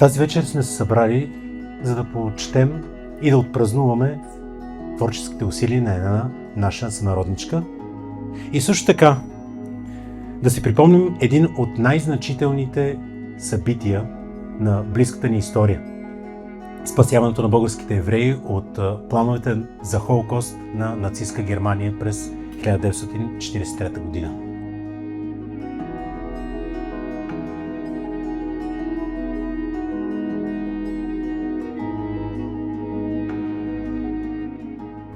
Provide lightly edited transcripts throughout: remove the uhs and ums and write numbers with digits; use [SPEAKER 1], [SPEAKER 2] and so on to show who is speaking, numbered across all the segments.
[SPEAKER 1] Тази вечер сме се събрали, за да почетем и да отпразнуваме творческите усилия на една наша сънародничка. И също така да си припомним един от най-значителните събития на близката ни история. Спасяването на българските евреи от плановете за Холокост на нацистска Германия през 1943 година.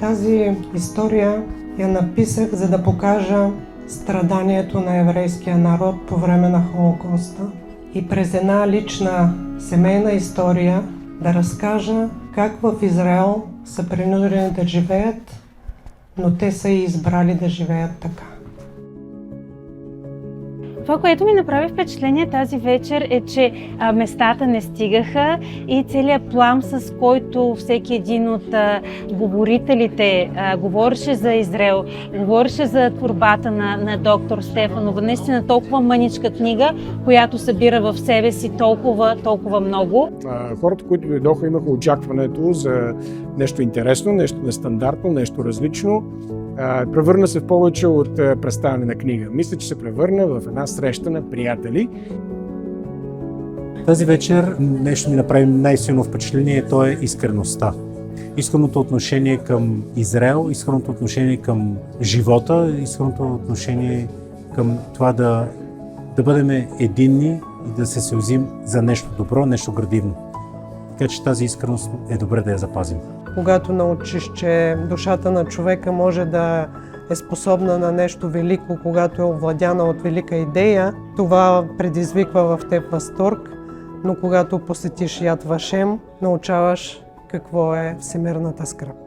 [SPEAKER 2] Тази история я написах, за да покажа страданието на еврейския народ по време на Холокоста и през една лична семейна история да разкажа как в Израел са принудени да живеят, но те са и избрали да живеят така.
[SPEAKER 3] Това, което ми направи впечатление тази вечер е, че местата не стигаха и целият плам, с който всеки един от говорителите говореше за Израел, говореше за творбата на доктор Стефанова. Наистина толкова мъничка книга, която събира в себе си толкова много.
[SPEAKER 4] Хората, които дойдоха, имаха очакването за нещо интересно, нещо нестандартно, нещо различно. Превърна се в повече от представяне на книга. Мисля, че се превърна в една среща на приятели.
[SPEAKER 1] Тази вечер нещо ми направи най-силно впечатление, то е искреността. Искреното отношение към Израел, искреното отношение към живота, искреното отношение към това да бъдем единни и да се съюзим за нещо добро, нещо градивно. Така че тази искреност е добре да я запазим.
[SPEAKER 2] Когато научиш, че душата на човека може да е способна на нещо велико, когато е овладяна от велика идея, това предизвиква в теб възторг, но когато посетиш Яд Вашем, научаваш какво е всемирната скръб.